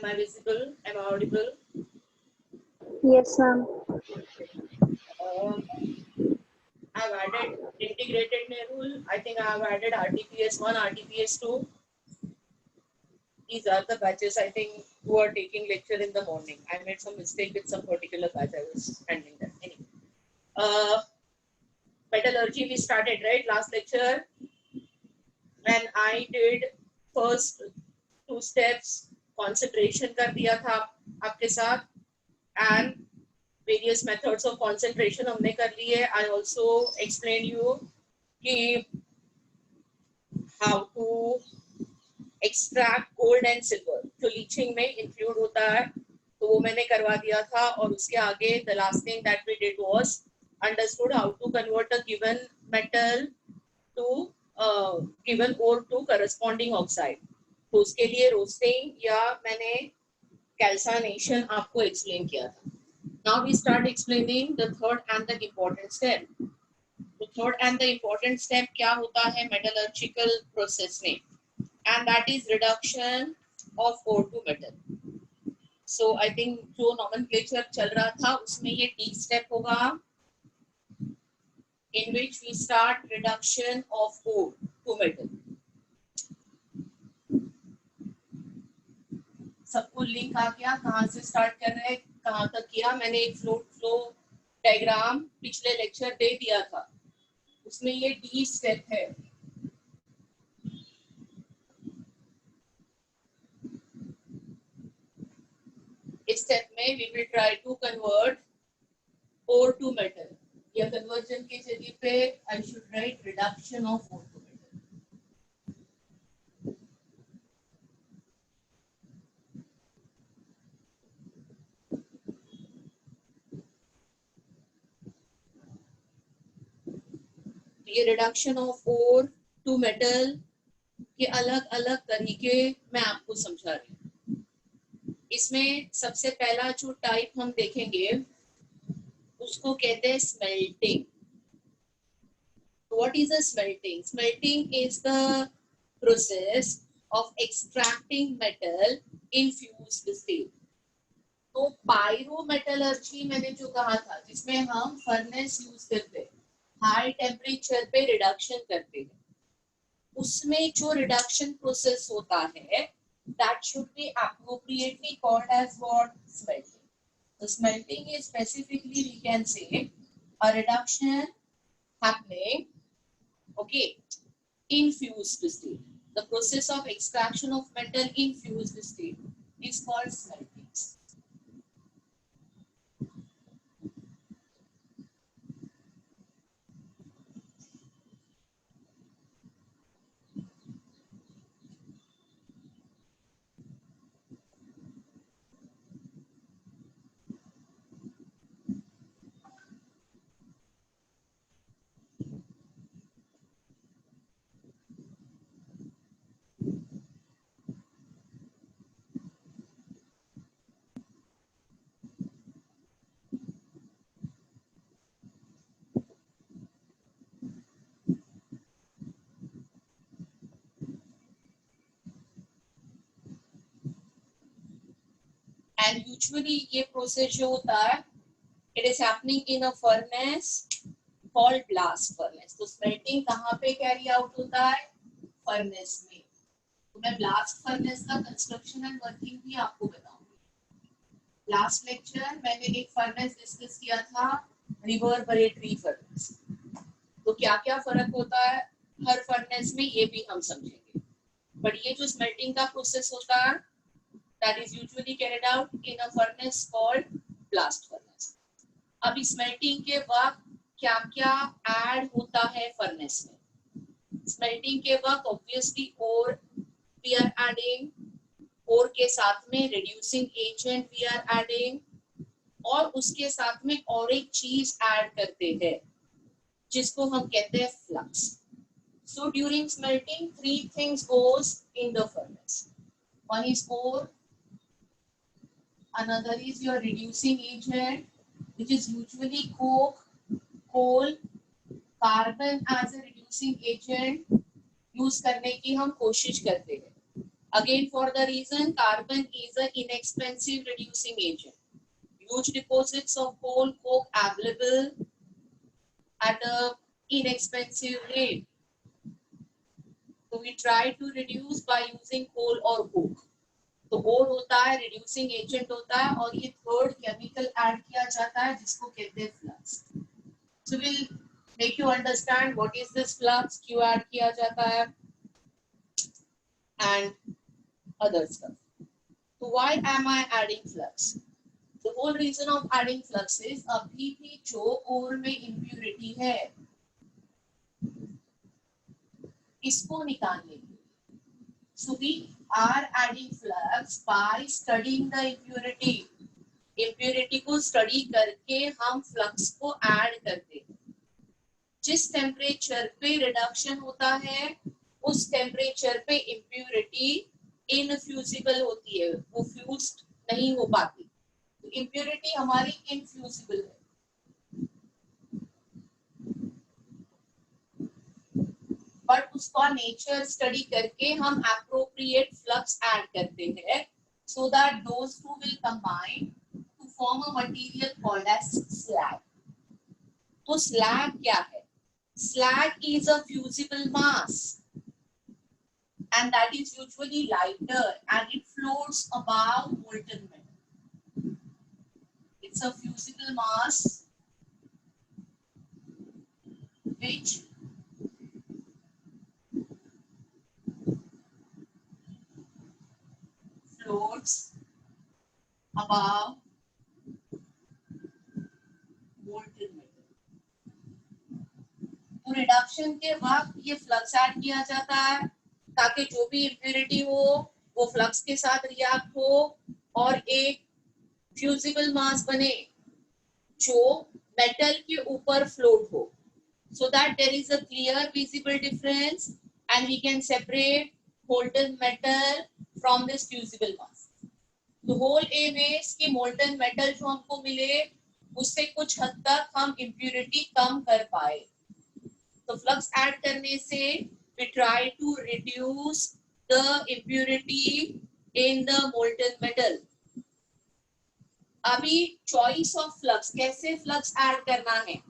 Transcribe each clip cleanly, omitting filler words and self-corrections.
Am I visible? Am I audible? Yes, ma'am. I've added integrated rule. I think I have added RTPS 1, RTPS 2. These are the batches I think who are taking lecture in the morning. I made some mistake with some particular batch I was handling that. Anyway, metallurgy we started, right? Last lecture. And I did first 2 steps, concentration कर दिया था आपके साथ, and various methods of concentration हमने कर लिए. I also explained you कि how to extract gold and silver जो लीचिंग में include होता है, तो वो मैंने करवा दिया था. और उसके आगे the last thing that we did was understood how to convert a given metal to given ore to corresponding oxide. तो उसके लिए रोस्टिंग या मैंने कैल्साइनेशन आपको एक्सप्लेन किया था. Now we start explaining the third and the important step. The third and the important step क्या होता है metallurgical process में, and that is reduction of ore to metal. So I think जो nomenclature चल रहा था उसमें ये D step होगा, in which we start reduction of ore to metal. सबको लिंक आ गया? कहाँ से स्टार्ट कर रहे हैं, कहाँ तक किया? मैंने एक फ्लो डायग्राम पिछले लेक्चर दे दिया था, उसमें ये डी स्टेप है. इस स्टेप में we will try to convert ore to metal. या कन्वर्जन के जगह पे I should write reduction of ore to metal. ये reduction of ore to metal के अलग अलग तरीके मैं आपको समझा रही हूँ. इसमें सबसे पहला जो टाइप हम देखेंगे उसको कहते हैं smelting. What is a smelting? Smelting is the process of extracting metal in fused state. तो पायरोमेटलर्जी मैंने जो कहा था, जिसमें हम फर्नेस यूज करते हैं, हाई टेम्परेचर पे रिडक्शन करते हैं, उसमें जो रिडक्शन प्रोसेस होता है that should be appropriately called as what? Smelting. The smelting is specifically, we can say, a reduction happening, okay, in fused state. The process of extraction of metal in fused state is called smelting. And usually ये process जो होता है, it is happening in a furnace called blast furnace. तो smelting कहाँ पे carry out होता है? Furnace में. तो मैं blast furnace का construction and working भी आपको बताऊंगी. Last lecture मैंने एक furnace discuss किया था, reverberatory furnace. तो क्या क्या फर्क होता है हर furnace में, ये भी हम समझेंगे. But ये जो smelting का process होता है, that is usually carried out in a furnace called blast furnace. अभी smelting के वक्त क्या क्या add होता है furnace में? Smelting के वक्त obviously ore we are adding, ore के साथ में reducing agent we are adding, और उसके साथ में और एक चीज add करते हैं जिसको हम कहते हैं flux. So during smelting 3 things goes in the furnace. One is ore, another is your reducing agent, which is usually coke, coal, carbon as a reducing agent use करने की हम कोशिश करते हैं. Again, for the reason carbon is an inexpensive reducing agent. Huge deposits of coal coke available at a inexpensive rate. So we try to reduce by using coal or coke. तो कोल होता है reducing agent होता है और ये third chemical add किया जाता है जिसको कहते हैं flux. So we'll make you understand what is this flux, क्यों ऐड किया जाता है and other stuff. So why am I adding flux? The whole reason of adding flux is अभी भी जो ओर में impurity है इसको निकालने के लिए. So we are adding flux by studying the impurity. Impurity को study करके हम flux को add करते हैं. जिस टेम्परेचर पे रिडक्शन होता है उस टेम्परेचर पे impurity इनफ्यूजिबल होती है, वो फ्यूज्ड नहीं हो पाती. तो impurity हमारी इनफ्यूजिबल है. बट उसका नेचर स्टडी करके हम एप्रोप्रिएट फ्लक्स ऐड करते हैं so that those two will combine to form a material called as slag. तो स्लैग क्या है? Slag is a fusible mass and that is usually lighter and it floats above molten metal. It's a fusible mass which floats above molten metal. तो reduction के वक्त ये flux add किया जाता है ताकि जो भी इम्प्योरिटी हो वो फ्लक्स के साथ रिएक्ट हो और एक फ्यूजिबल मास बने जो मेटल के ऊपर फ्लोट हो, so that there is a clear visible difference and we can separate molten metal from this fusible mass. The whole aim is कि molten metal जो हमको मिले उससे कुछ हद तक हम impurity कम कर पाए. तो फ्लक्स ऐड करने से we try to reduce the impurity in the molten metal. अभी choice of flux, कैसे flux ऐड करना है,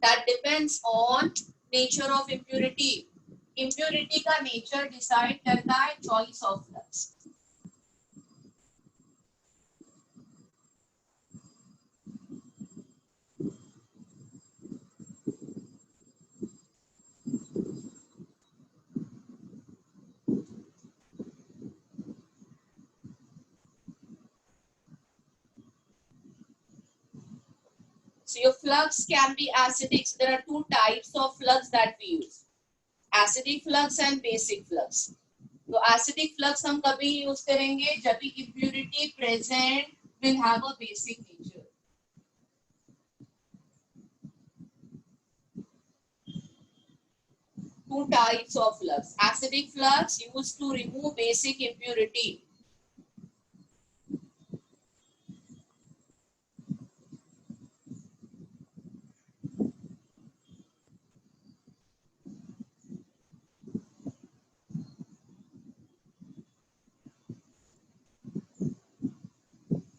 that depends on nature of impurity. Impurity का nature decide करता है choice of flux. So your flux can be acidic. So there are two types of flux that we use, acidic flux and basic flux. तो acidic flux हम कभी use करेंगे जब भी impurity present will have a basic nature. Two types of flux. Acidic flux used to remove basic impurity.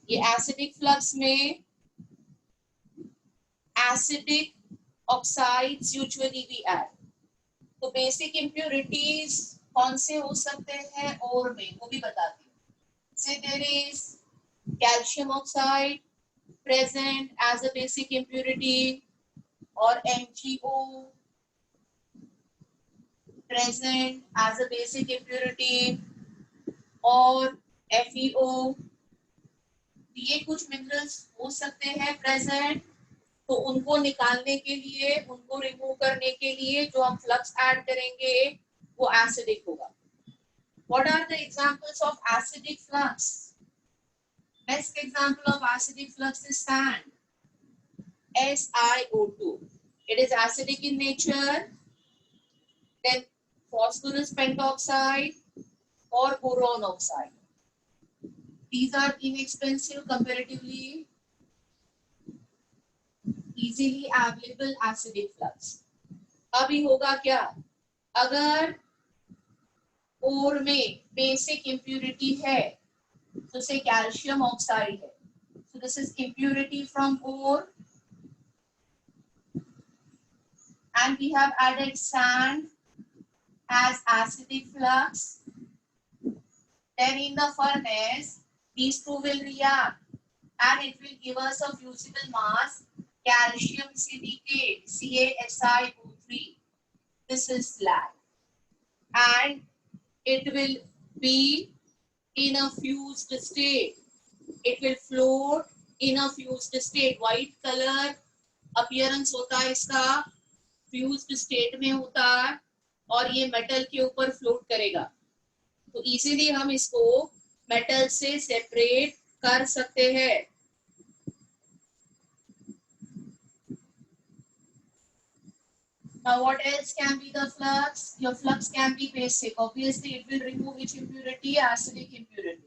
ये acidic flux में acidic oxides usually we add. तो basic impurities कौन से हो सकते हैं और में वो भी बताती हूँ. Say there is calcium oxide present as a basic impurity or MgO present as a basic impurity और FeO. ये कुछ मिनरल्स हो सकते हैं प्रेजेंट, तो उनको निकालने के लिए, उनको रिमूव करने के लिए जो हम फ्लक्स ऐड करेंगे वो एसिडिक होगा. What are the examples of acidic flux? Best example of acidic flux is sand, SiO2. It is acidic in nature. Then phosphorus pentoxide or boron oxide. These are inexpensive comparatively, easily available acidic flux. अभी होगा क्या, अगर ओर में basic impurity है, तो से calcium oxide है. So this is impurity from ore, and we have added sand as acidic flux. Then in the furnace, these two will react and it will give us a fusible mass, calcium silicate, CaSiO3. This is slag. And it will be in a fused state. It will float in a fused state. White color appearance होता है इसका, fused state में होता है और ये metal के ऊपर float करेगा. तो easily हम इसको metal से separate कर सकते हैं. Now what else can be the flux? Your flux can be basic. Obviously it will remove which impurity? Acidic impurity.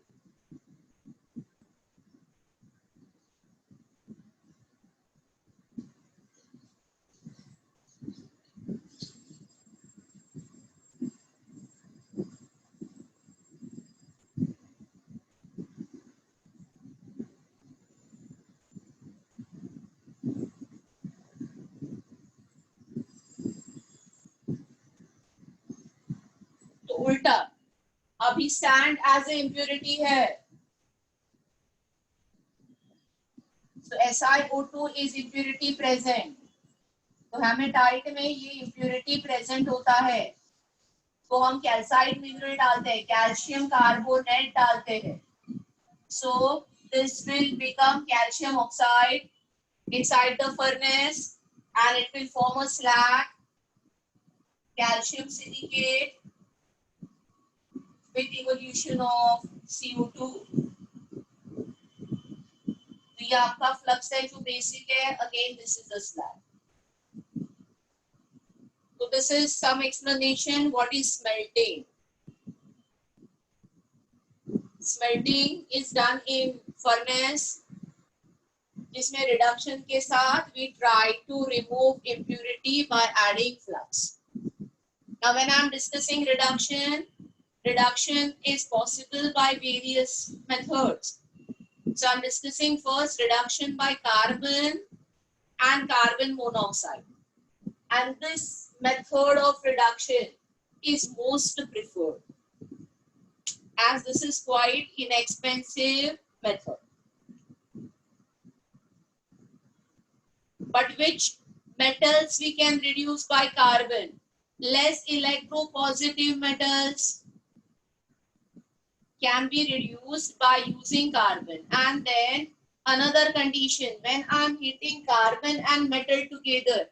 तो उल्टा, अभी सैंड एज ए इम्प्योरिटी है, so SiO2 is impurity present. तो haematite में ये इम्प्योरिटी प्रेजेंट होता है, तो हम कैल्साइट मिनरल डालते हैं, कैल्शियम कार्बोनेट डालते हैं. So this will become calcium oxide inside the furnace and it will form a slag, calcium silicate with evolution of CO2. तो ये आपका फ्लक्स है जो बेसिक है. Again this is the slag. So this is some explanation what is smelting. Smelting is done in furnace, जिसमें reduction के साथ we try to remove impurity by adding flux. Now when I am discussing reduction, reduction is possible by various methods. So I am discussing first reduction by carbon and carbon monoxide. And this method of reduction is most preferred as this is quite inexpensive method. But which metals we can reduce by carbon? Less electropositive metals can be reduced by using carbon. And then another condition, when I am heating carbon and metal together,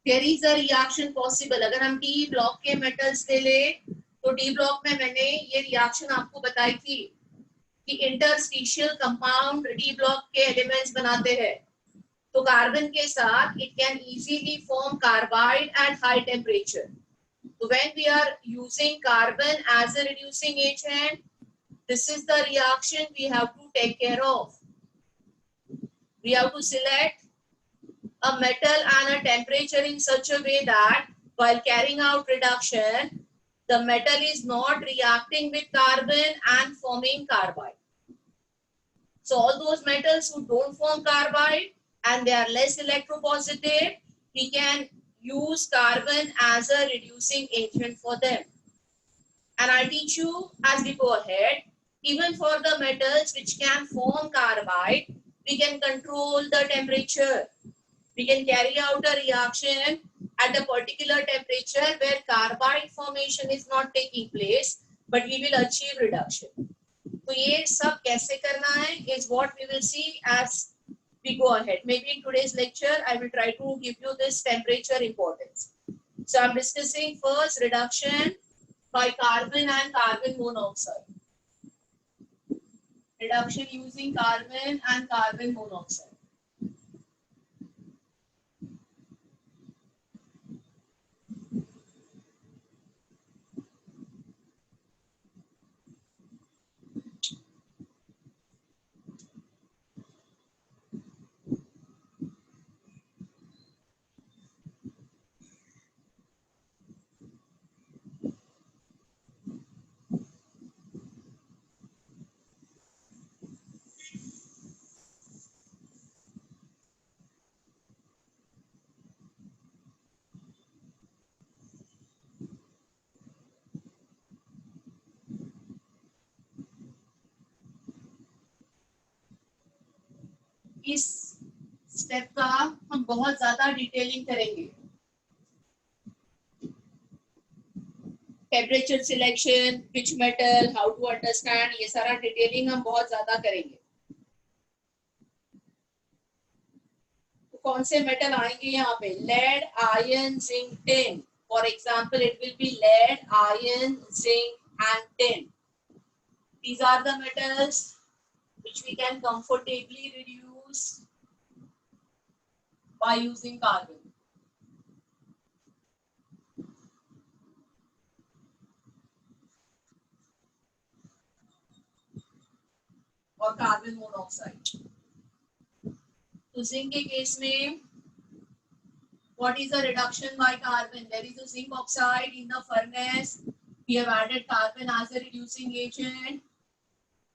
there is a reaction possible. अगर हम D block के metals ले ले, तो D block में मैंने ये reaction आपको बताई थी कि interstitial compound D block के elements बनाते हैं. तो carbon के साथ it can easily form carbide at high temperature. So when we are using carbon as a reducing agent, this is the reaction we have to take care of. We have to select a metal and a temperature in such a way that while carrying out reduction, the metal is not reacting with carbon and forming carbide. So all those metals who don't form carbide and they are less electropositive, we can use carbon as a reducing agent for them. And I'll teach you as we go ahead. Even for the metals which can form carbide, we can control the temperature. We can carry out a reaction at a particular temperature where carbide formation is not taking place, but we will achieve reduction. तो ये सब कैसे करना है is what we will see as we go ahead. Maybe in today's lecture, I will try to give you this temperature importance. So I'm discussing first reduction by carbon and carbon monoxide. Reduction using carbon and carbon monoxide. इस step का हम बहुत ज्यादा detailing करेंगे. Temperature selection, which metal, how to understand, ये सारा detailing हम बहुत ज्यादा करेंगे. तो कौन से मेटल आएंगे यहाँ पे? Lead, iron, zinc, tin. For example it will be lead, iron, zinc and tin. These are the metals which we can comfortably reduce by using carbon. और कार्बन मोनोऑक्साइड. तो जिंक के केस में what is the reduction by carbon? There is a zinc oxide in the furnace. We have added carbon as a reducing agent.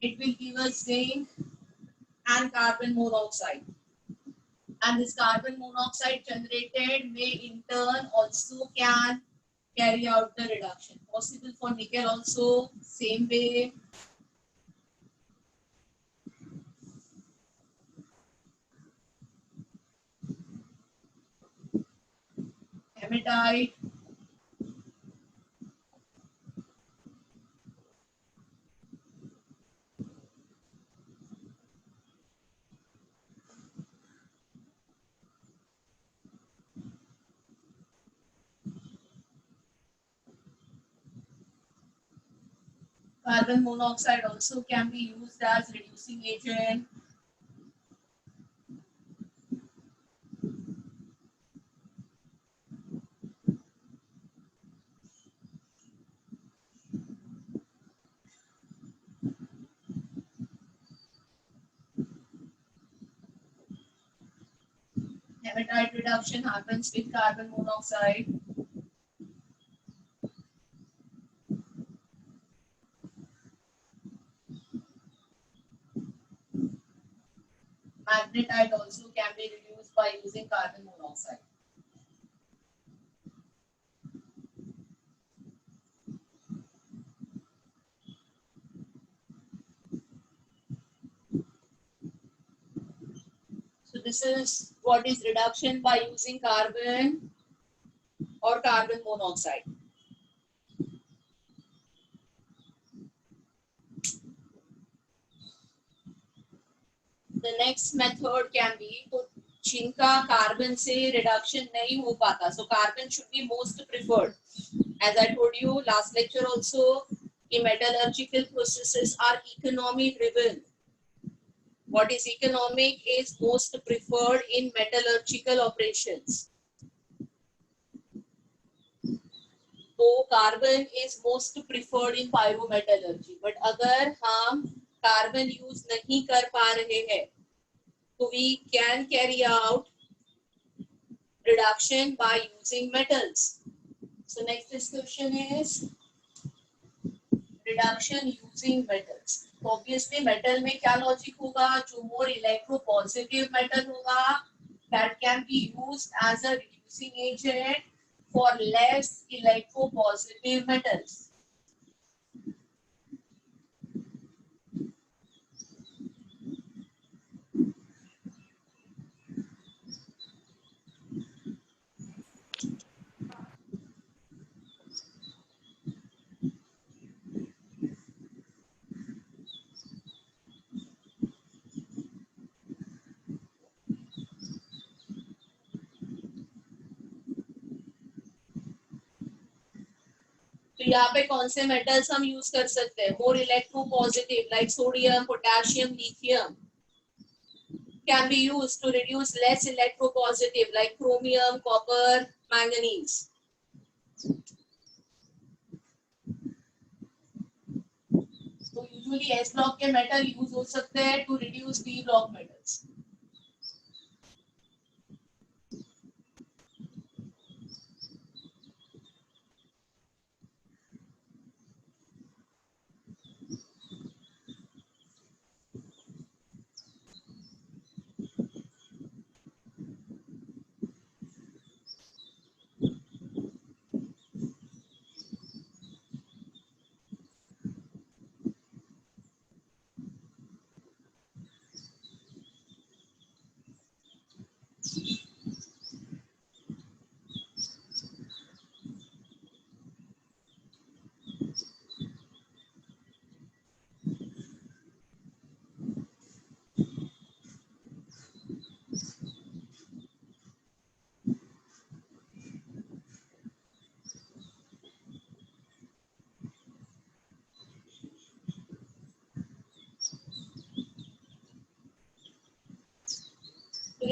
It will give us zinc and carbon monoxide. And this carbon monoxide generated may in turn also can carry out the reduction. Possible for nickel also, same way. Hematite. Carbon monoxide also can be used as reducing agent. Hematite reduction happens with carbon monoxide. Magnetite also can be reduced by using carbon monoxide. So this is what is reduction by using carbon or carbon monoxide. The next method can be तो जिनका carbon से reduction नहीं हो पाता, so carbon should be most preferred. As I told you last lecture also, कि metallurgical processes are economy driven. What is economic is most preferred in metallurgical operations. तो carbon is most preferred in pyrometallurgy. But अगर हम carbon use नहीं कर पा रहे हैं, तो we can carry out reduction by using metals. So next description is reduction using metals. तो obviously metal में क्या logic होगा? जो more electropositive metal होगा, that can be used as a reducing agent for less electropositive metals. तो यहाँ पे कौन से मेटल्स हम यूज कर सकते हैं? More electropositive like sodium, potassium, lithium can be used to reduce less electropositive like chromium, copper, manganese. तो usually S block के metal use हो सकते हैं to reduce B block metals.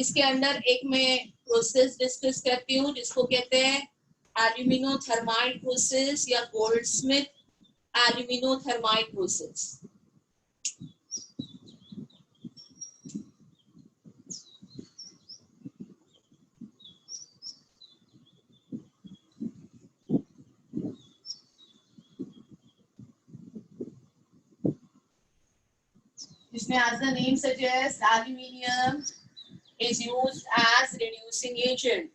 इसके अंदर एक मैं प्रोसेस डिस्कस करती हूँ जिसको कहते हैं एल्यूमिनोथर्माइड प्रोसेस या गोल्डस्मिथ एल्यूमिनोथर्माइड प्रोसेस। इसमें as the name suggests, aluminium is used as reducing agent.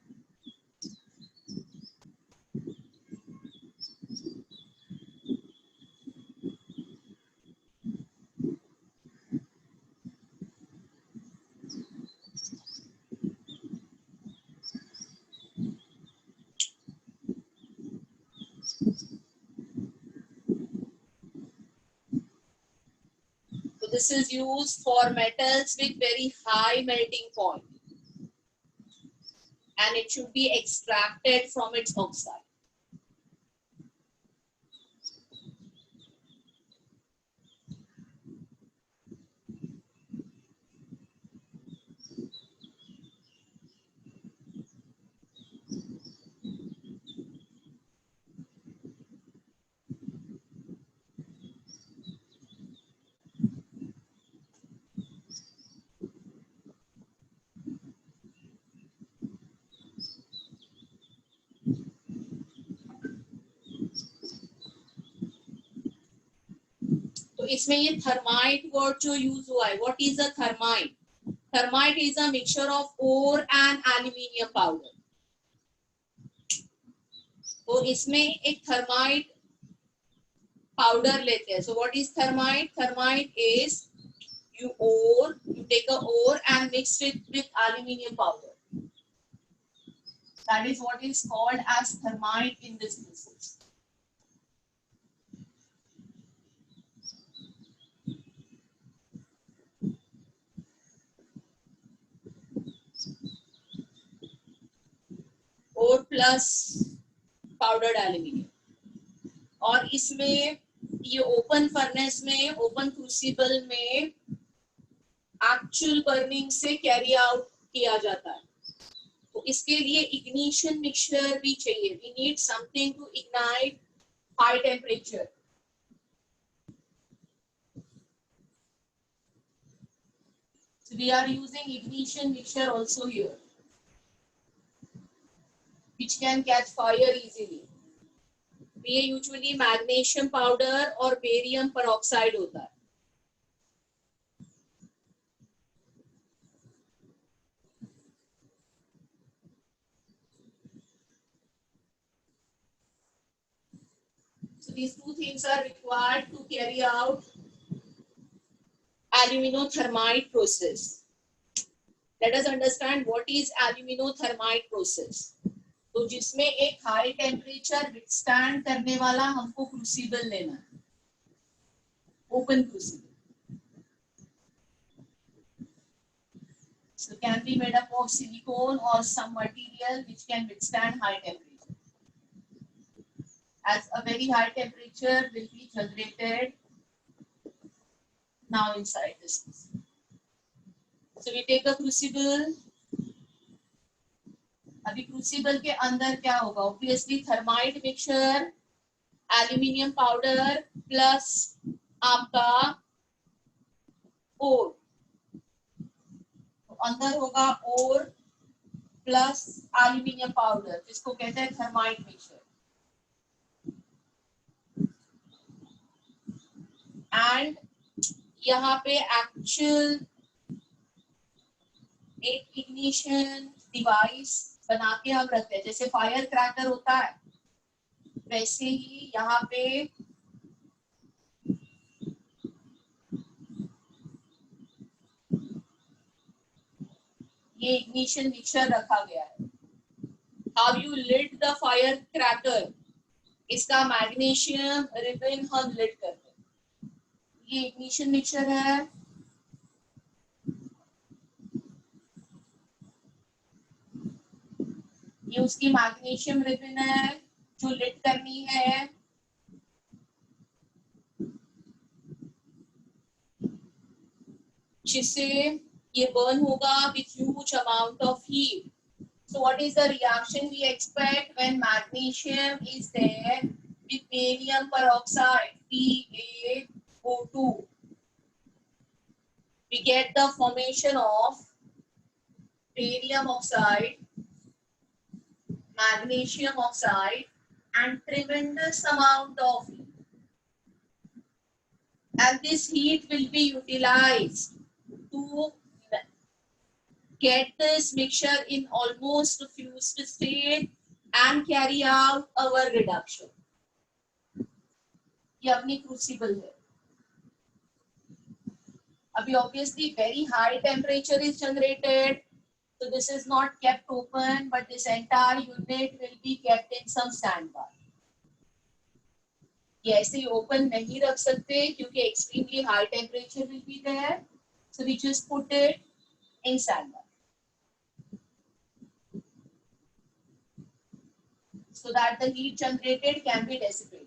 So this is used for metals with very high melting point, and it should be extracted from its oxide. तो इसमें ये thermite word जो use हुआ है, what is a thermite? Thermite is a mixture of ore and aluminium powder. तो इसमें एक thermite powder लेते हैं। So what is thermite? Thermite is you take a ore and mix it with aluminium powder. That is what is called as thermite in this process. Ore plus powdered aluminium. और इसमें ये open furnace में, open crucible में actual burning से carry out किया जाता है। तो इसके लिए इग्निशन मिक्सचर भी चाहिए। We need something to ignite high temperature. So we are using ignition mixture also here, which can catch fire easily. ये यूजुअली मैग्नीशियम पाउडर और बेरियम पेरोक्साइड होता है। So these two things are required to carry out aluminothermite process. Let us understand what is aluminothermite process. तो जिसमें एक high temperature withstand करने वाला हमको क्रूसिबल लेना है, open crucible. So can be made up of silicone or some material which can withstand high temperature. As a very high temperature will be generated now inside this. So we take a crucible. अभी crucible के अंदर क्या होगा? Obviously thermite mixture, aluminium powder plus आपका ओर. तो अंदर होगा ओर plus aluminium powder, जिसको कहते हैं थर्माइट मिक्सचर. एंड यहाँ पे एक्चुअल एक इग्निशन डिवाइस बना के हम रखते हैं. जैसे फायर क्रैकर होता है, वैसे ही यहाँ पे ये इग्निशन मिक्सचर रखा गया है. How you lit the fire cracker? इसका मैग्नीशियम रिबन हम लिट करते हैं. ये इग्निशन मिक्सचर है. ये उसकी मैग्नीशियम रिबन है जो लिट करनी है. जिससे ये बर्न होगा with huge amount of heat. So what is the reaction we expect when magnesium is there with barium peroxide, BaO2? We get the formation of barium oxide, magnesium oxide, and tremendous amount of heat. And this heat will be utilized to get this mixture in almost fused state and carry out our reduction. ये अपनी crucible है. अभी obviously very high temperature is generated, so this is not kept open, but this entire unit will be kept in some sandbar. ये ऐसे ही open नहीं रख सकते क्योंकि extremely high temperature will be there, so we just put it in sandbar. So that the heat generated can be dissipated.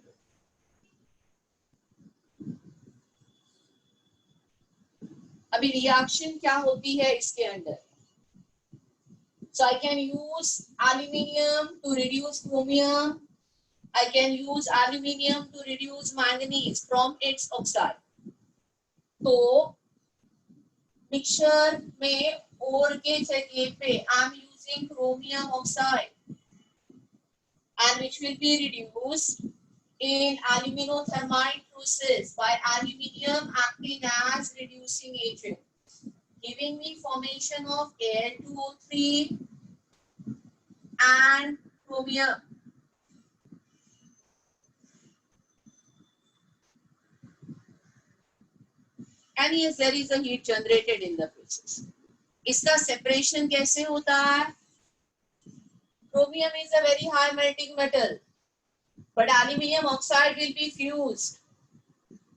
अभी reaction क्या होती है इसके अंदर? So I can use aluminium to reduce chromium. I can use aluminium to reduce manganese from its oxide. तो mixture में ore के जगह पे I am using chromium oxide, and which will be reduced in aluminothermite process by aluminium acting as reducing agent, giving me formation of Al2O3 and chromium. And yes, there is a heat generated in the process. इसका separation कैसे होता है? Chromium is a very high melting metal, but aluminium oxide will be fused,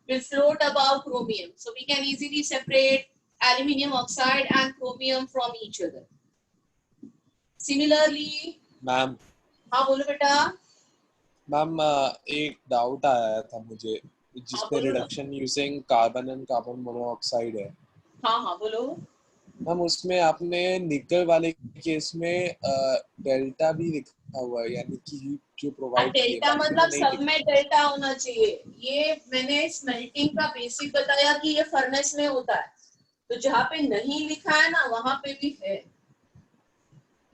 will float above chromium. So we can easily separate aluminium oxide and chromium from each other. Similarly, ma'am हाँ बोलो बेटा. Ma'am एक doubt आया था मुझे जिसमें reduction using carbon and carbon monoxide है. हाँ बोलो. मैम उसमें आपने निकल वाले केस में डेल्टा भी लिखा हुआ है, यानी कि हीट जो प्रोवाइड किए. डेल्टा मतलब सब में डेल्टा होना चाहिए. ये मैंने स्मेल्टिंग का बेसिक बताया कि ये फर्नेस में होता है, तो जहाँ पे नहीं लिखा है ना वहां पे भी है.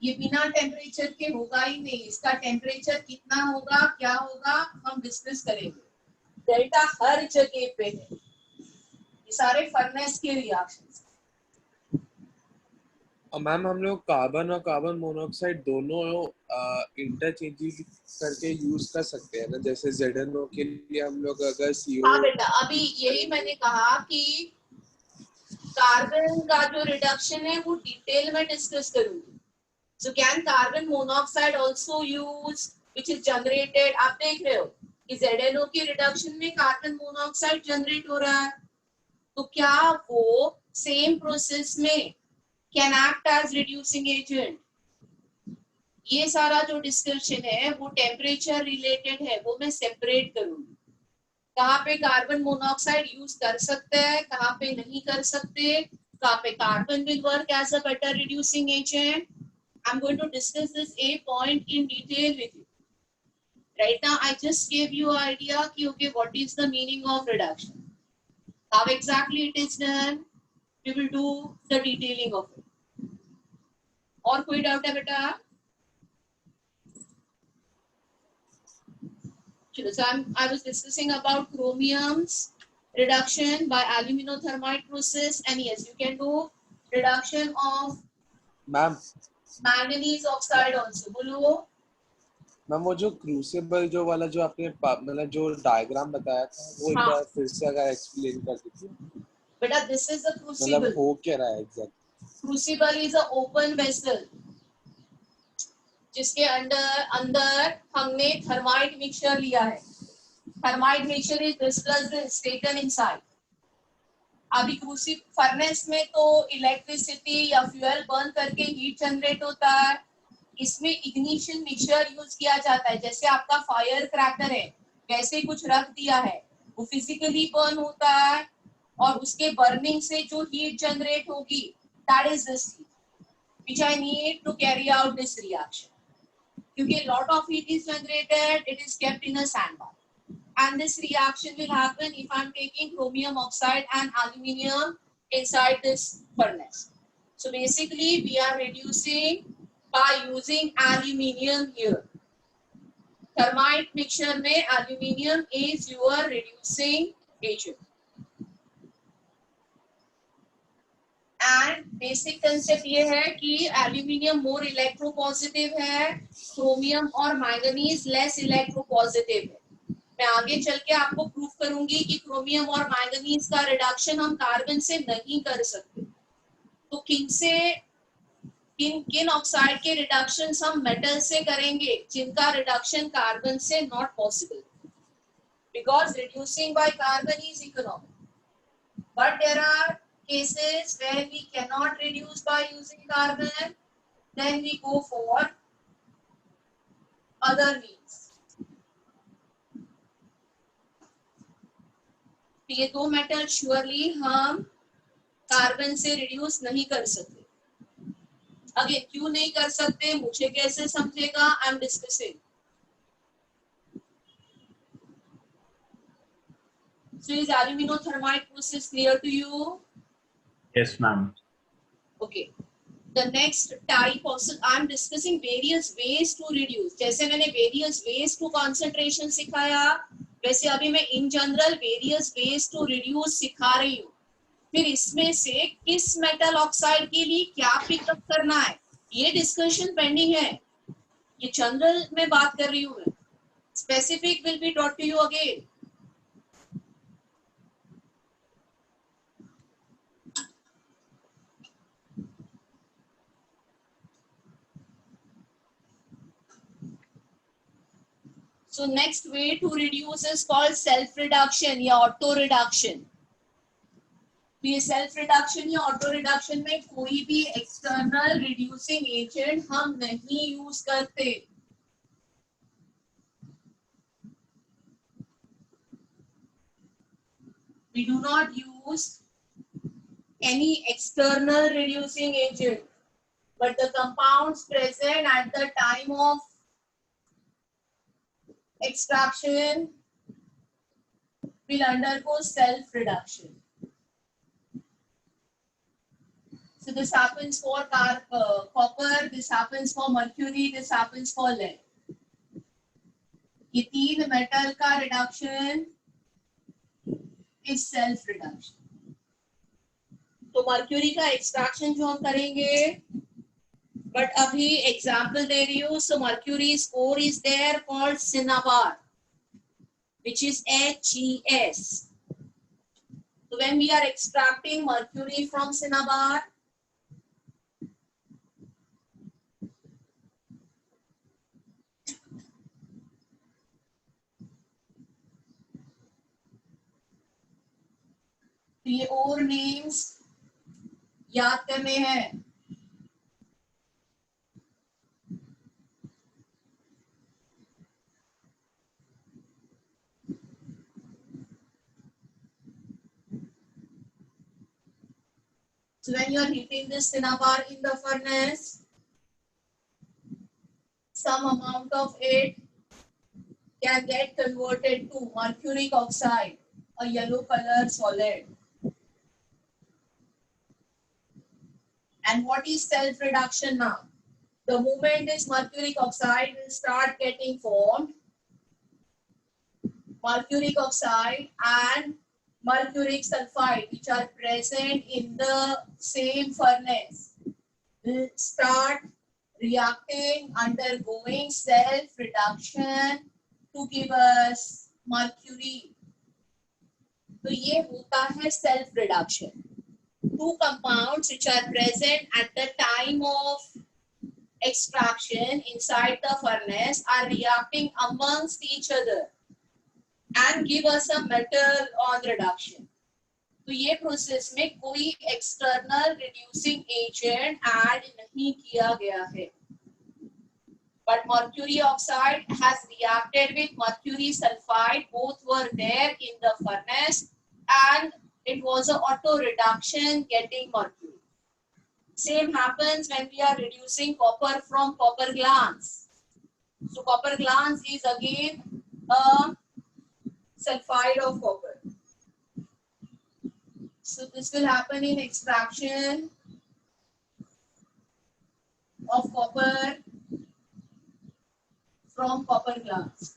ये बिना टेम्परेचर के होगा ही नहीं. इसका टेम्परेचर कितना होगा, क्या होगा, हम डिस्कस करेंगे. डेल्टा हर जगह पे है. ये सारे फर्नेस के रिएक्शंस. मैम हम लोग कार्बन और कार्बन मोनोऑक्साइड दोनों इंटरचेंजेबल करके यूज कर सकते हैं ना, जैसे ZnO के लिए हम लोग अगर CO. हाँ बेटा, अभी यही मैंने कहा कि कार्बन का जो रिडक्शन है वो डिटेल में डिस्कस करूंगी. So can carbon monoxide also use, which is generated? आप देख रहे हो कि ZnO की रिडक्शन में कार्बन मोनोऑक्साइड जनरेट हो रहा है, तो क्या वो सेम प्रोसेस में can act as reducing agent? ये सारा जो डिस्कशन है वो टेम्परेचर रिलेटेड है, वो मैं सेपरेट करूंगी. कहाँ पे कार्बन मोनोऑक्साइड यूज कर सकते हैं, कहाँ पे नहीं कर सकते, कहाँ पे carbon will work as a better reducing agent. I'm going to discuss this a point in detail with you. Right now, I just gave you an idea कि okay, what is the meaning of reduction? How exactly it is done? We will do the detailing of it. और कोई doubt है बेटा? So I was discussing about chromium's reduction by aluminothermite process, and yes, you can do reduction of ma'am manganese oxide also. बोलो. Ma'am वो जो crucible जो वाला जो आपने मतलब जो डायग्राम बताया था वो एक बार फिर से अगर एक्सप्लेन कर दीजिए. बेटा, this is a crucible. मतलब हो क्या रहा है exact? Crucible is a open vessel जिसके अंदर हमने थर्माइट मिक्सचर लिया है. Thermite mixture is discussed is taken inside. अभी क्रूसिबल फर्नेस में तो इलेक्ट्रिसिटी या फ्यूल बर्न करके हीट जनरेट होता है. इसमें इग्निशन मिक्सचर यूज किया जाता है. जैसे आपका फायर क्रैकर है, वैसे कुछ रख दिया है, वो फिजिकली बर्न होता है और उसके बर्निंग से जो हीट जनरेट होगी that is this. which I need to carry out this reaction. Because a lot of heat is generated, it is kept in a sandbar. And this reaction will happen if I'm taking chromium oxide and aluminium inside this furnace. So basically, we are reducing by using aluminium here. Thermite mixture में aluminium is your reducing agent. And basic concept ये है कि aluminium more electropositive है, chromium और manganese less electropositive है. मैं आगे चल के आपको प्रूफ करूंगी कि क्रोमियम और मैंगनीज का रिडक्शन हम कार्बन से नहीं कर सकते. तो किन ऑक्साइड के रिडक्शन हम मेटल से करेंगे जिनका रिडक्शन कार्बन से not possible, because reducing by carbon is economic. But there are cases where we can not reduce by using carbon, then we go for other means. ये दो metal surely हम carbon से reduce नहीं कर सकते. अगे क्यों नहीं कर सकते, मुझे कैसे समझेगा, I am discussing. So is aluminothermite process clear to you? Yes, ma'am. Okay. The next type also I am discussing various ways to reduce. जैसे मैंने various ways to concentration सिखाया, वैसे अभी मैं in general various ways to reduce सिखा रही हूँ. फिर इसमें से किस मेटल ऑक्साइड के लिए क्या पिकअप करना है, ये डिस्कशन पेंडिंग है. ये जनरल में बात कर रही हूँ मैं. Specific will be taught to you again. So next way to reduce is called self reduction या auto reduction. ये सेल्फ रिडक्शन या ऑटो रिडक्शन में कोई भी एक्सटर्नल रिड्यूसिंग एजेंट हम नहीं यूज करते. We do not use any external reducing agent, but the compounds present at the time of extraction will undergo self reduction. So this happens for copper, this happens for mercury, this happens for lead. ये तीन metal का reduction is self reduction. तो mercury का extraction जो हम करेंगे, but अभी example दे रही हूँ. सो मर्क्यूरी's core is there called cinnabar, which is HES. So when we are extracting mercury from cinnabar, ये और नेम्स याद करने हैं. So when you are heating this cinnabar in the furnace, some amount of it can get converted to mercuric oxide, a yellow color solid. And what is self reduction now? The moment this mercuric oxide will start getting formed, mercuric oxide and mercuric sulfide, which are present in the same furnace, will start reacting, undergoing self reduction to give us mercury. तो ये होता है self reduction. Two compounds which are present at the time of extraction inside the furnace are reacting amongst each other and give us a metal on reduction. तो ये process में कोई external reducing agent add नहीं किया गया है. But mercury oxide has reacted with mercury sulfide. Both were there in the furnace, and it was an auto reduction getting mercury. Same happens when we are reducing copper from copper glans. So copper glans is again a sulfide of copper. So this will happen in extraction of copper from copper glans.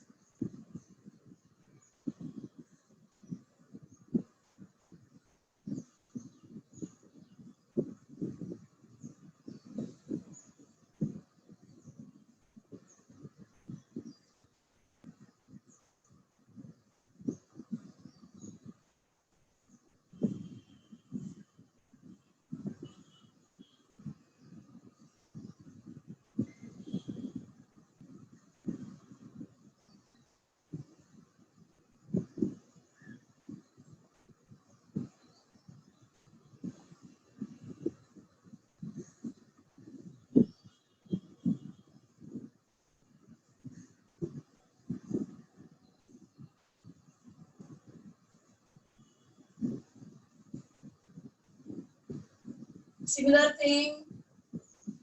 Similar thing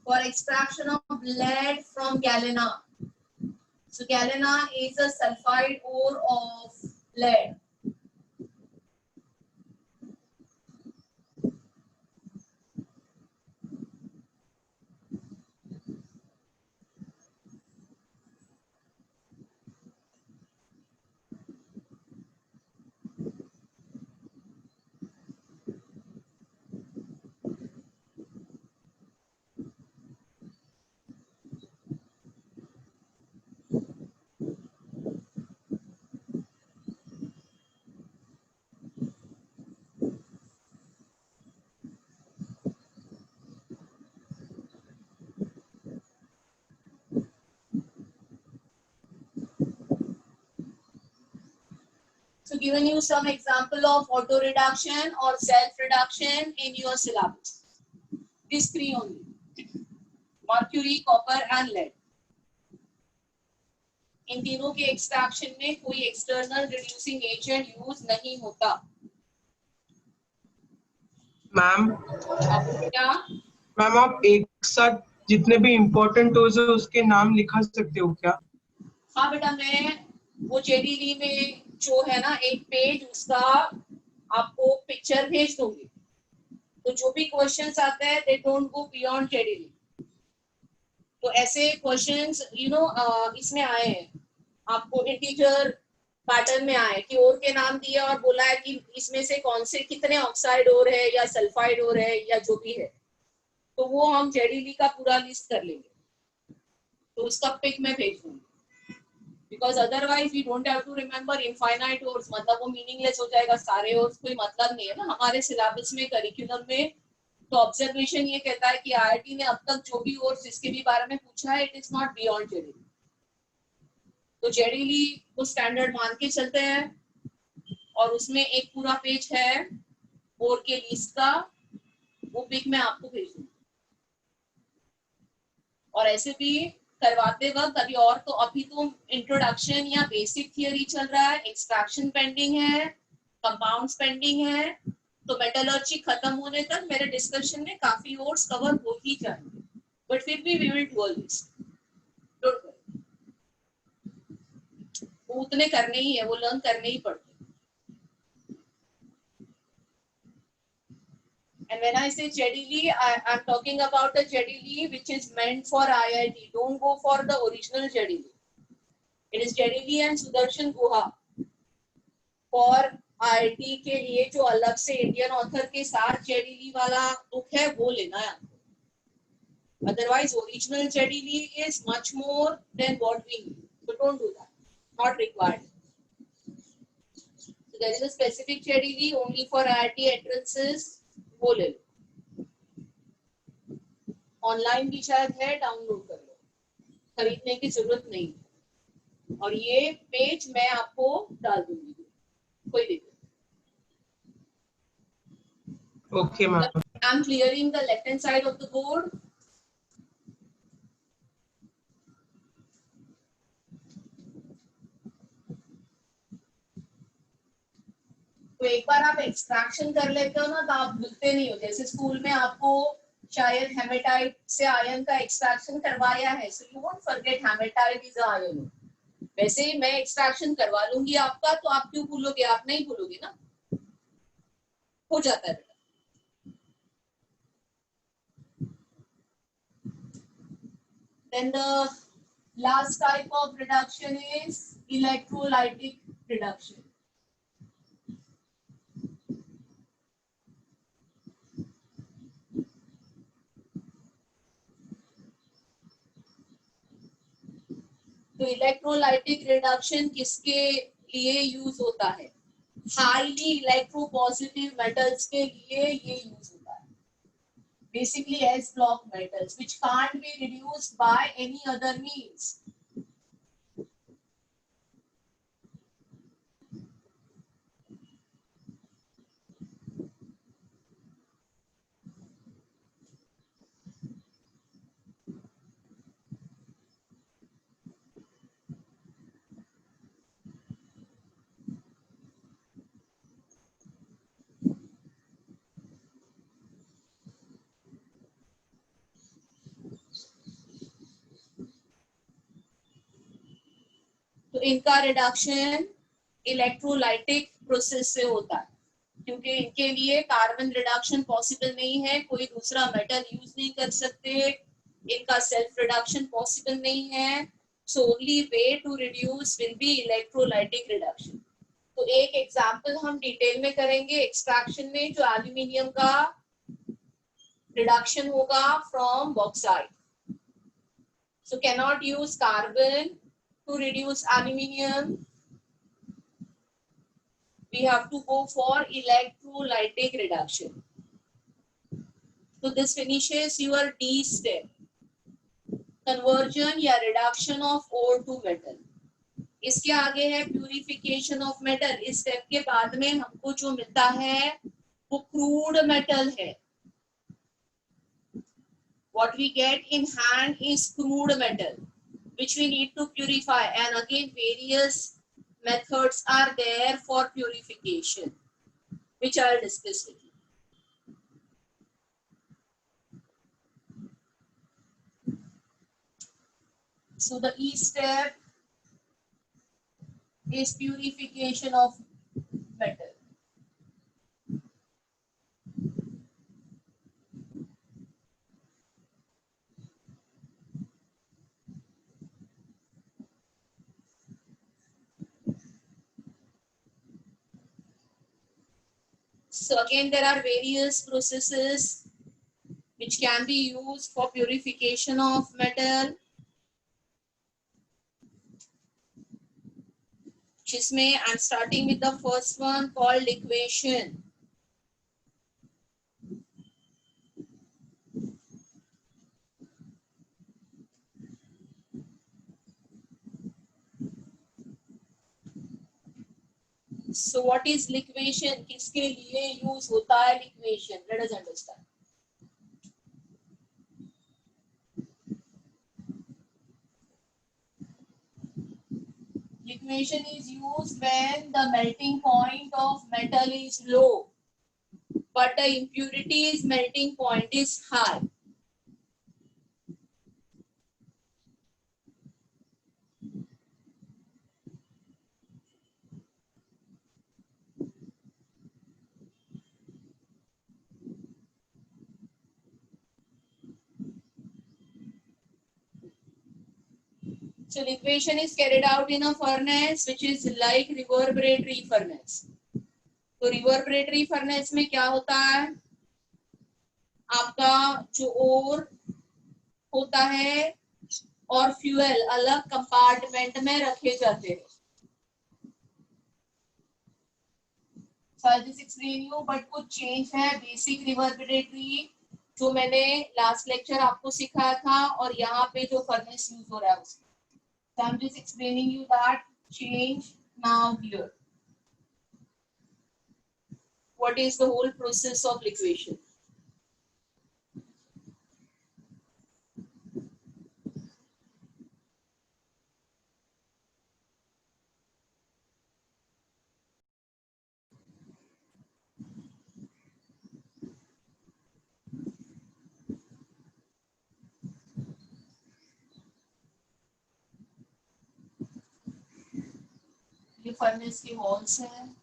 for extraction of lead from galena. So galena is a sulfide ore of lead. So given you some example of auto reduction or self reduction in your syllabus. These three only: mercury, copper and lead. इन तीनों के extraction में कोई external reducing agent use नहीं होता. Ma'am क्या? Ma'am आप एक साथ जितने भी इम्पोर्टेंट टूल्स है उसके नाम लिखा सकते हो क्या? हाँ बेटा, मैं वो जेडीली में जो है ना एक पेज, उसका आपको पिक्चर भेज दूंगी. तो जो भी क्वेश्चंस आते हैं दे डोंट गो बियॉन्ड जेडीली. तो ऐसे क्वेश्चंस इसमें आए हैं, आपको इंटीजर पैटर्न में आए कि ओर के नाम दिए और बोला है कि इसमें से कौन से कितने ऑक्साइड ओर है या सल्फाइड ओर है या जो भी है. तो वो हम जेडीली का पूरा लिस्ट कर लेंगे. तो उसका पिक मैं भेज दूंगी. Because otherwise we don't have to remember infinite ores. मतलब वो मीनिंगलेस हो जाएगा. सारे ओर्स कोई मतलब नहीं है ना हमारे सिलेबस में, करिकुलम में. तो ऑब्जर्वेशन ये कहता है कि आईआईटी ने अब तक जो भी ओर्स जिसके भी बारे में पूछा है, इट इज नॉट बियॉन्ड जेडीली. तो जेडीली को स्टैंडर्ड मान के चलते हैं और उसमें एक पूरा पेज है ओर के लिस्ट का. वो पिक मैं आपको भेज दूंगी. और ऐसे भी करवाते वक्त अभी और तो अभी तो इंट्रोडक्शन या बेसिक थियरी चल रहा है, एक्सट्रैक्शन पेंडिंग है, कंपाउंड्स पेंडिंग है. तो मेटलर्जी खत्म होने तक मेरे डिस्कशन में काफी ओर्स कवर हो ही जाएंगे. बट फिर भी we will do all this. Don't worry, वो उतने करने ही है, वो लर्न करने ही पड़ते. And when I say JDL, I'm talking about the JDL which is meant for IIT. Don't go for the original JDL. It is JDL and Sudarshan Guha. For IIT के लिए जो अलग से इंडियन ऑथर के साथ JDL वाला book है वो लेना है. Otherwise, original JDL is much more than what we need. So don't do that. Not required. So there is a specific JDL only for IIT entrances. वो ले लो. ऑनलाइन भी शायद है, डाउनलोड कर लो. खरीदने की जरूरत नहीं. और ये पेज मैं आपको डाल दूंगी, कोई दिक्कत. Okay ma'am. I am clearing the left hand side of the board. तो एक बार आप एक्सट्रैक्शन कर लेते हो ना तो आप भूलते नहीं हो. जैसे स्कूल में आपको शायद हेमेटाइट से आयन का एक्सट्रैक्शन करवाया है, so you won't forget haematite is iron. वैसे ही मैं एक्सट्रैक्शन करवा लूंगी आपका, तो आप क्यों भूलोगे? आप नहीं भूलोगे ना, हो जाता है। Then the last type of reduction is electrolytic reduction. तो इलेक्ट्रोलाइटिक रिडक्शन किसके लिए यूज होता है? हाईली इलेक्ट्रोपॉजिटिव मेटल्स के लिए ये यूज होता है। Basically S block metals which can't be reduced by any other means. तो इनका रिडक्शन इलेक्ट्रोलाइटिक प्रोसेस से होता है, क्योंकि इनके लिए कार्बन रिडक्शन पॉसिबल नहीं है, कोई दूसरा मेटल यूज नहीं कर सकते, इनका सेल्फ रिडक्शन पॉसिबल नहीं है, so only way to reduce will be electrolytic reduction. तो एक एग्जांपल हम डिटेल में करेंगे एक्सट्रैक्शन में, जो एल्यूमिनियम का रिडक्शन होगा from bauxite. So can not use carbon to reduce aluminium, we have to go for electrolytic reduction. So this finishes your D step, conversion या reduction of ore to metal. इसके आगे है purification of metal। इस step के बाद में हमको जो मिलता है वो crude metal है। What we get in hand is crude metal, which we need to purify, and again various methods are there for purification, which I'll discuss with you. So the E step is purification of metal. So again, there are various processes which can be used for purification of metal, जिसमें I'm starting with the first one called liquation. So what is liquation? किसके लिए use होता है liquation? Let us understand. Liquation is used when the melting point of metal is low, but the impurity's melting point is high. So liquation is carried out in a furnace which is like reverberatory furnace. तो reverberatory furnace में क्या होता है? आपका जो ओर होता है और फ्यूल अलग कंपार्टमेंट में रखे जाते हैं। So I'll just explain you, but कुछ चेंज है बेसिक रिवर्बरेटरी जो मैंने लास्ट लेक्चर आपको सिखाया था और यहाँ पे जो फर्नेस यूज हो रहा है उसमें। So I'm just explaining you that change now here. What is the whole process of liquation? ये फर्नेस की वॉल्स हैं.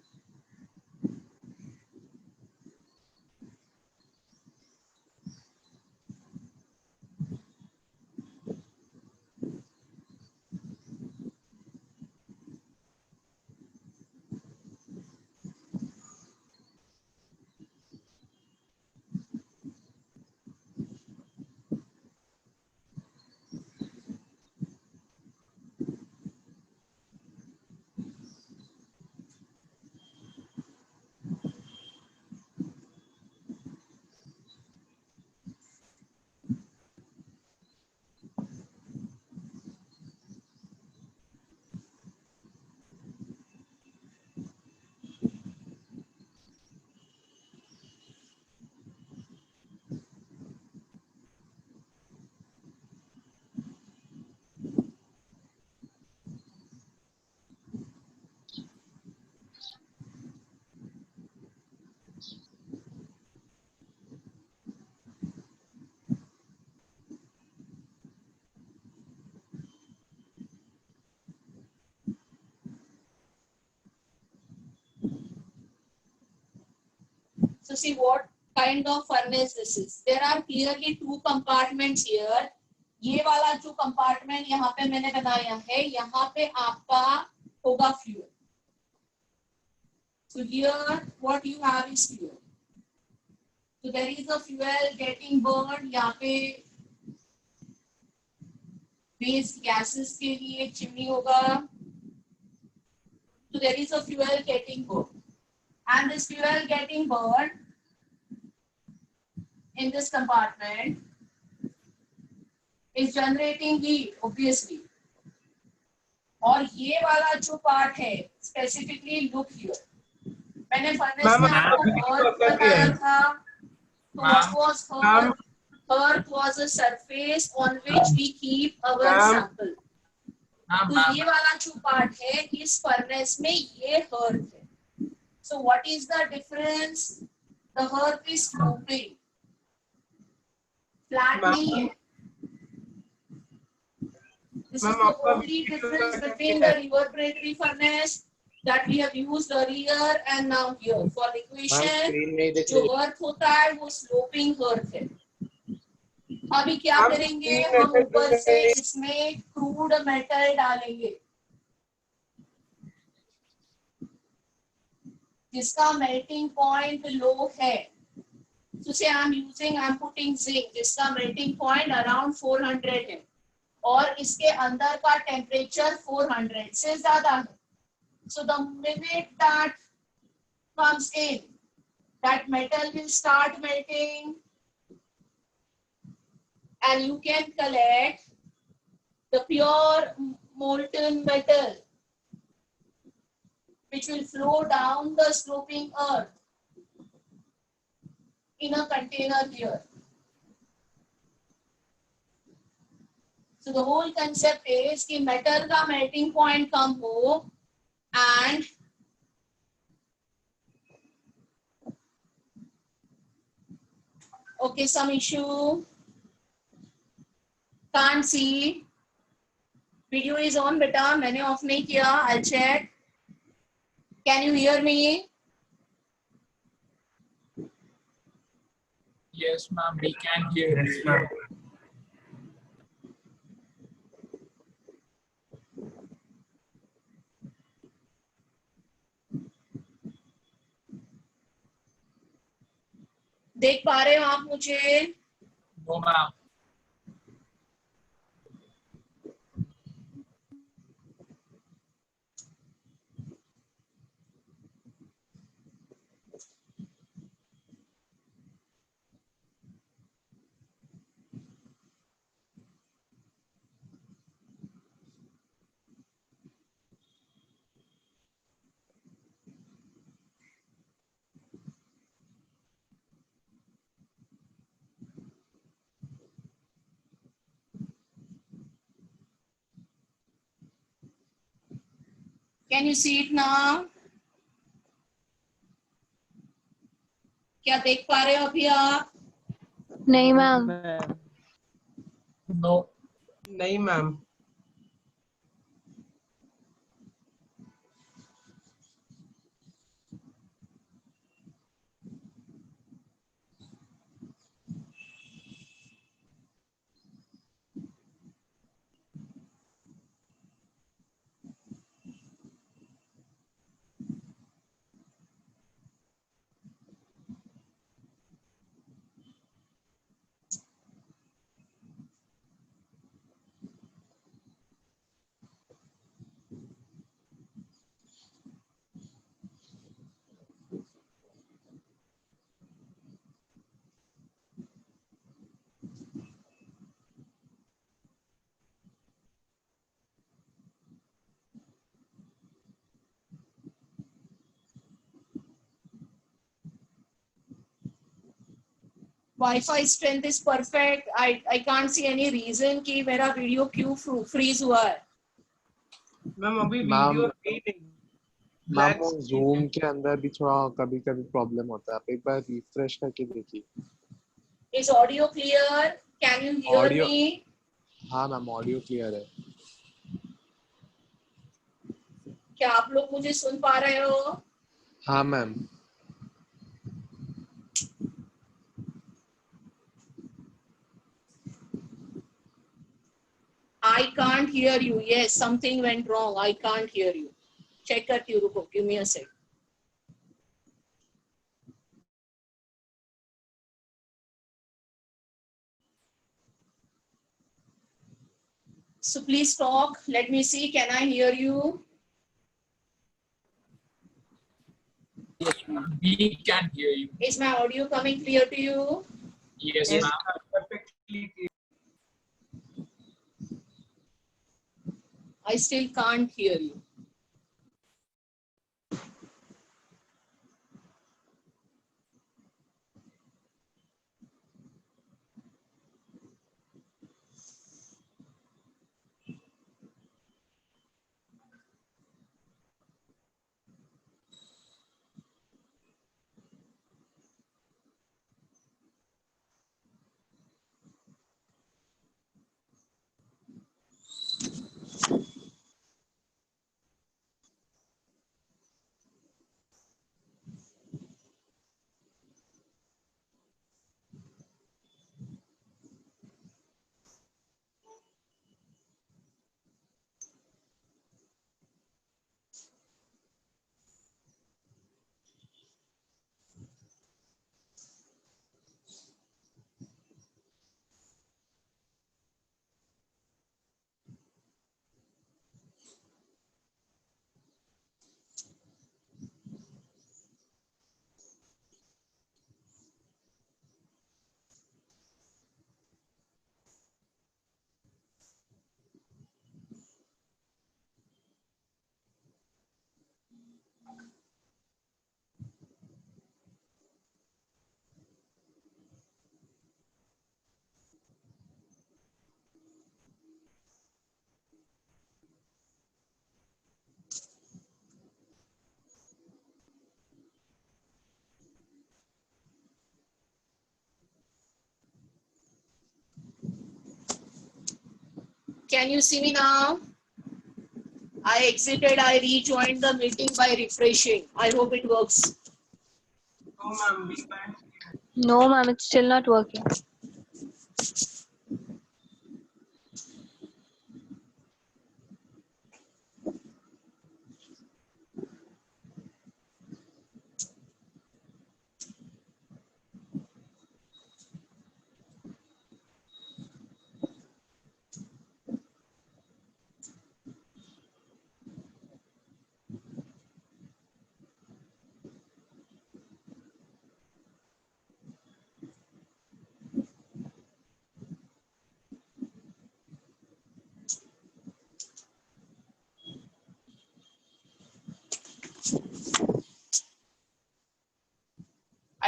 So see what kind of furnace this is. There are clearly two compartments here. ये वाला जो compartment यहाँ पे मैंने बनाया है, यहाँ पे आपका होगा fuel. So here what you have is fuel. So there is a fuel getting burned. यहाँ पे waste gases के लिए chimney होगा. So there is a fuel getting burned. And this fuel getting burned in this compartment is generating heat, obviously. और ये वाला जो part है, specifically look here. मैंने furnace में आपको earth बताया था. So what was earth? Earth was a surface on which we keep our sample. तो ये वाला जो part है, इस furnace में ये earth है. So what is the difference? The earth is sloping. Flat नहीं है. This is the only difference between the reverberatory furnace that we have used earlier and now here. For liquefaction, जो earth होता है वो sloping earth है. अभी क्या करेंगे? हम ऊपर से इसमें crude metal डालेंगे. जिसका melting point low है. So say I'm putting zinc, जिसका melting point around 400 है. और इसके अंदर का temperature 400 से ज़्यादा है. So the minute that comes in, that metal will start melting, and you can collect the pure molten metal, which will flow down the sloping earth in a container here. So the whole concept is कि metal का melting point कम हो and okay, some issue, can't see, video is on बेटा, मैंने off नहीं किया, I'll check. Can you hear me? Yes, ma'am, we can hear you. Yes, ma'am. देख पा रहे हो आप मुझे? No, ma'am. Can you see it now? क्या देख पा रहे हो अभी आप? नहीं मैम. No. नहीं ma'am. Wi-Fi strength is perfect. I can't see any reason कि मेरा video क्यों freeze हुआ है. मैम अभी मैम वीडियो नहीं मैम ब्लैक वो जूम के अंदर भी थोड़ा कभी कभी प्रॉब्लम होता है, आप एक बार रिफ्रेश करके देखिए. Is audio clear? Can you hear audio, me? हाँ मैम ऑडियो क्लियर है. क्या आप लोग मुझे सुन पा रहे हो? हाँ ma'am. I can't hear you. Yes, something went wrong. I can't hear you. Check करती हूँ, रुको. Give me a sec. So please talk. Let me see. Can I hear you? Yes, ma'am. We can hear you. Is my audio coming clear to you? Yes, Yes, ma'am. perfectly clear. I still can't hear you. Can you see me now? I exited. I rejoined the meeting by refreshing. I hope it works. No, ma'am, we can't. No, ma'am, it's still not working.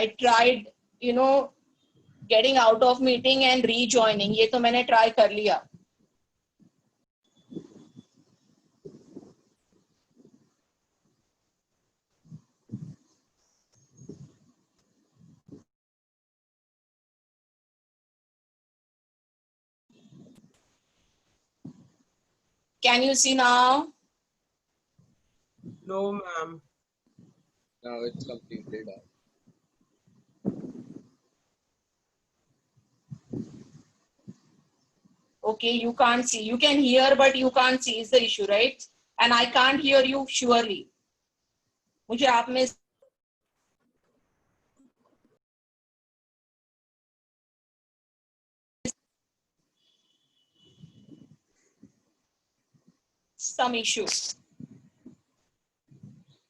I tried, getting out of meeting and rejoining. ये तो मैंने try कर लिया. Can you see now? No, ma'am. Now it's completed. Okay, you can't see. You can hear, but you can't see is the issue, right? And I can't hear you surely. मुझे आप में some issue.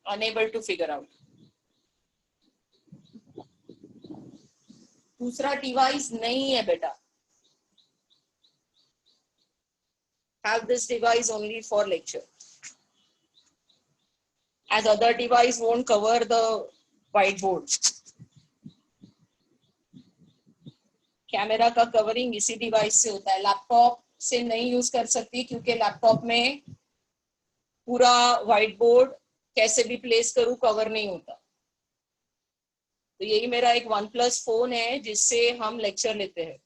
Unable to figure out. दूसरा device नहीं है बेटा. Have this device only for lecture. As other device won't cover the whiteboard. Camera का covering इसी device से होता है, लैपटॉप से नहीं यूज कर सकती क्योंकि लैपटॉप में पूरा व्हाइट बोर्ड कैसे भी प्लेस करूं कवर नहीं होता। तो यही मेरा एक OnePlus फोन है जिससे हम लेक्चर लेते हैं।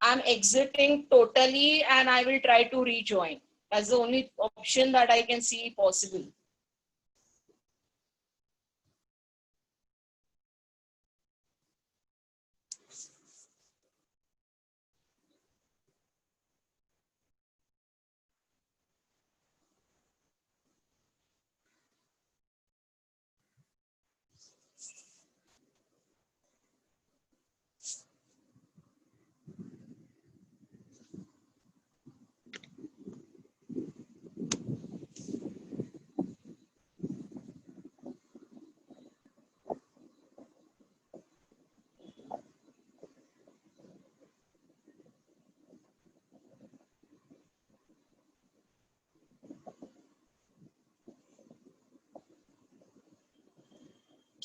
I'm exiting totally and I will try to rejoin. That's the only option that I can see possible.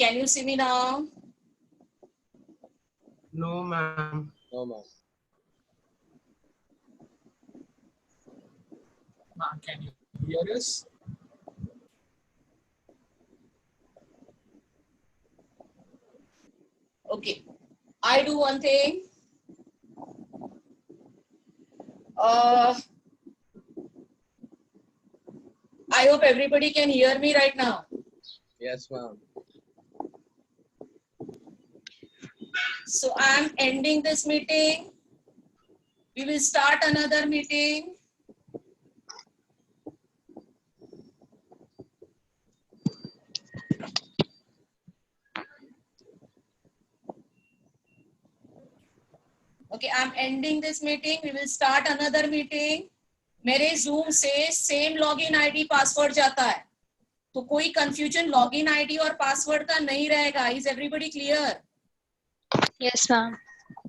Can you see me now? No, ma'am. No, ma'am. Ma'am, can you hear us? Okay. I do one thing. I hope everybody can hear me right now. Yes, ma'am. So I'm ending this meeting. We will start another meeting. Okay, I'm ending this meeting. We will start another meeting. मेरे Zoom से same login ID password जाता है, तो कोई confusion login ID और password का नहीं रहेगा. Is everybody clear? Yes, ma'am.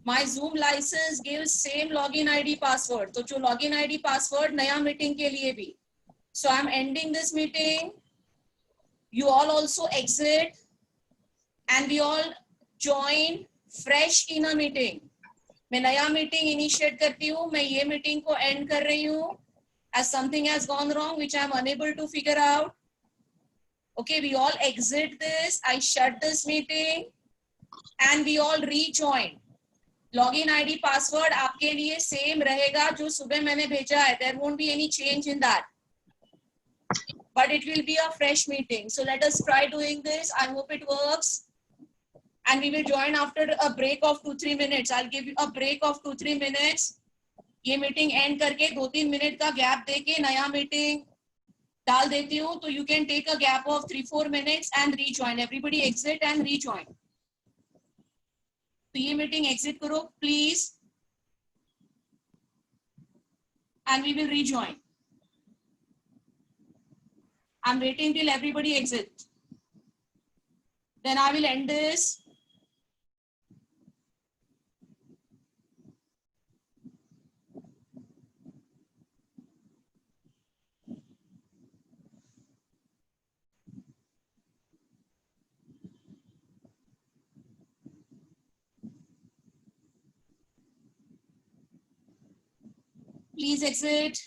My Zoom license gives same login ID password. तो जो login ID password नया meeting के लिए भी. So I'm ending this meeting. You all also exit and we all join fresh in a meeting. मैं नया meeting initiate करती हूँ, मैं ये मीटिंग को एंड कर रही हूँ as something has gone wrong which I am unable to figure out. Okay, we all exit this. I shut this meeting and we all rejoin. Login ID password आपके लिए same रहेगा जो सुबह मैंने भेजा है. There won't be any change in that. But it will be a fresh meeting. So let us try doing this. I hope it works. And we will join after a break of 2-3 minutes. I'll give you a break of 2-3 minutes. ये meeting and करके 2-3 minute का gap देके नया meeting डाल देती हूँ, तो you can take a gap of 3-4 minutes and rejoin. Everybody exit and rejoin. तो ये मीटिंग exit करो please, and we will rejoin. I'm waiting till everybody exit. Then I will end this. Please exit.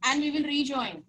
And we will rejoin.